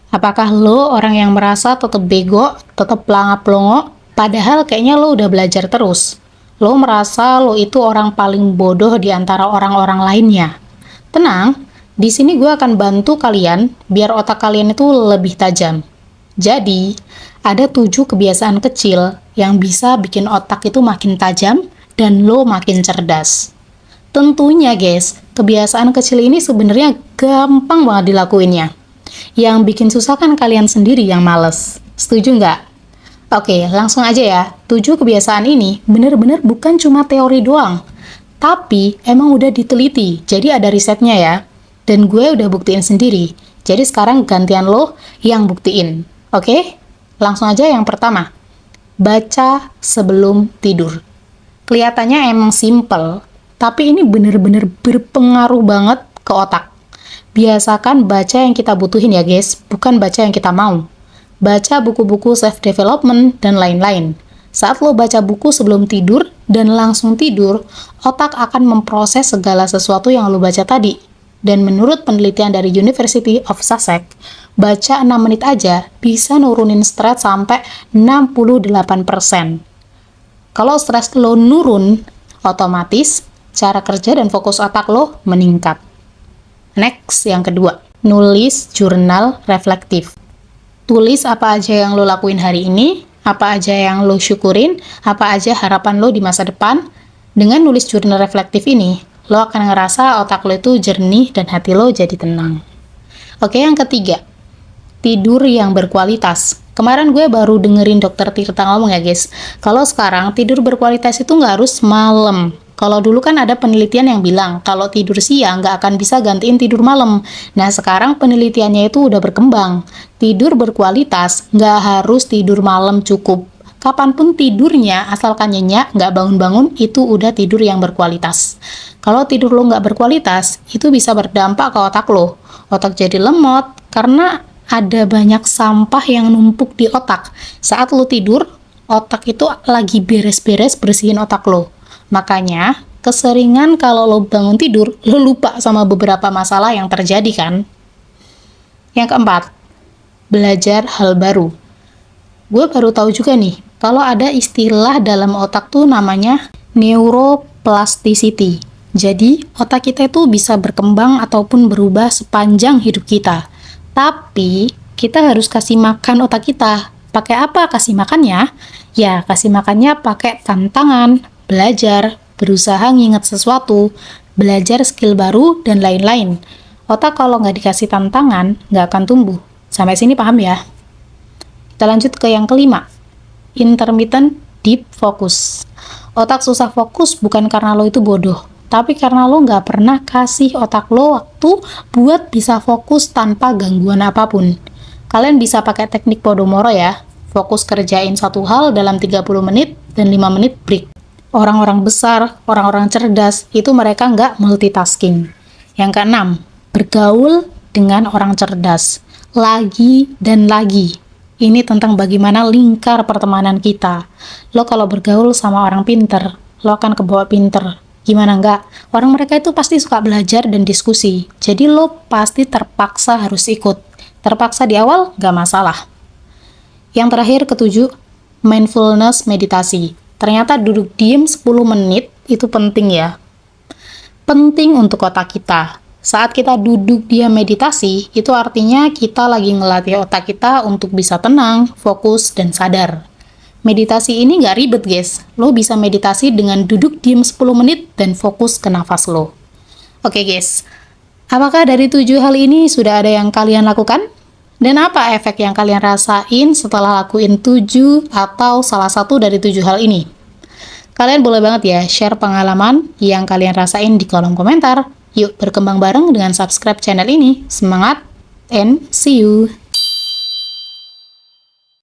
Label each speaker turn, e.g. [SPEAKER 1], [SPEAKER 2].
[SPEAKER 1] Apakah lo orang yang merasa tetap bego, tetap pelangap-pelongo, padahal kayaknya lo udah belajar terus? Lo merasa lo itu orang paling bodoh di antara orang-orang lainnya? Tenang, di sini gue akan bantu kalian biar otak kalian itu lebih tajam. Jadi, ada 7 kebiasaan kecil yang bisa bikin otak itu makin tajam dan lo makin cerdas. Tentunya guys, kebiasaan kecil ini sebenarnya gampang banget dilakuinnya. Yang bikin susah kan kalian sendiri yang males. Setuju nggak? Oke, langsung aja ya. 7 kebiasaan ini bener-bener bukan cuma teori doang. Tapi emang udah diteliti, jadi ada risetnya ya. Dan gue udah buktiin sendiri. Jadi sekarang gantian lo yang buktiin. Oke? Langsung aja yang pertama. Baca sebelum tidur. Kelihatannya emang simple, tapi ini bener-bener berpengaruh banget ke otak. Biasakan baca yang kita butuhin ya guys, bukan baca yang kita mau. Baca buku-buku self-development dan lain-lain. Saat lo baca buku sebelum tidur dan langsung tidur, otak akan memproses segala sesuatu yang lo baca tadi. Dan menurut penelitian dari University of Sussex, baca 6 menit aja bisa nurunin stres sampai 68%. Kalau stres lo nurun, otomatis cara kerja dan fokus otak lo meningkat. Next, yang kedua, nulis jurnal reflektif. Tulis apa aja yang lo lakuin hari ini, apa aja yang lo syukurin, apa aja harapan lo di masa depan. Dengan nulis jurnal reflektif ini, lo akan ngerasa otak lo itu jernih dan hati lo jadi tenang. Oke, yang ketiga, tidur yang berkualitas. Kemarin gue baru dengerin dokter Tirta ngomong ya guys, kalau sekarang tidur berkualitas itu nggak harus malam. Kalau dulu kan ada penelitian yang bilang kalau tidur siang nggak akan bisa gantiin tidur malam. Nah sekarang penelitiannya itu udah berkembang. Tidur berkualitas nggak harus tidur malam cukup. Kapanpun tidurnya, asalkan nyenyak, nggak bangun-bangun, itu udah tidur yang berkualitas. Kalau tidur lo nggak berkualitas, itu bisa berdampak ke otak lo. Otak jadi lemot, karena ada banyak sampah yang numpuk di otak. Saat lo tidur, otak itu lagi beres-beres bersihin otak lo. Makanya, keseringan kalau lo bangun tidur, lo lupa sama beberapa masalah yang terjadi kan? Yang keempat, belajar hal baru. Gue baru tahu juga nih, kalau ada istilah dalam otak tuh namanya neuroplasticity. Jadi, otak kita itu bisa berkembang ataupun berubah sepanjang hidup kita. Tapi, kita harus kasih makan otak kita. Pakai apa kasih makannya? Ya, kasih makannya pakai tantangan, belajar, berusaha nginget sesuatu, belajar skill baru, dan lain-lain. Otak kalau nggak dikasih tantangan, nggak akan tumbuh. Sampai sini paham ya? Kita lanjut ke yang kelima, intermittent deep focus. Otak susah fokus bukan karena lo itu bodoh, tapi karena lo nggak pernah kasih otak lo waktu buat bisa fokus tanpa gangguan apapun. Kalian bisa pakai teknik Pomodoro ya, fokus kerjain satu hal dalam 30 menit dan 5 menit break. Orang-orang besar, orang-orang cerdas, itu mereka nggak multitasking. Yang keenam, bergaul dengan orang cerdas. Lagi dan lagi. Ini tentang bagaimana lingkar pertemanan kita. Lo kalau bergaul sama orang pinter, lo akan kebawa pinter. Gimana nggak? Orang mereka itu pasti suka belajar dan diskusi. Jadi lo pasti terpaksa harus ikut. Terpaksa di awal, nggak masalah. Yang terakhir, ketujuh, mindfulness meditasi. Ternyata duduk diem 10 menit itu penting ya. Penting untuk otak kita. Saat kita duduk diam meditasi, itu artinya kita lagi ngelatih otak kita untuk bisa tenang, fokus, dan sadar. Meditasi ini nggak ribet guys. Lo bisa meditasi dengan duduk diem 10 menit dan fokus ke nafas lo. Oke guys, apakah dari 7 hal ini sudah ada yang kalian lakukan? Dan apa efek yang kalian rasain setelah lakuin 7 atau salah satu dari 7 hal ini? Kalian boleh banget ya share pengalaman yang kalian rasain di kolom komentar. Yuk berkembang bareng dengan subscribe channel ini. Semangat and see you!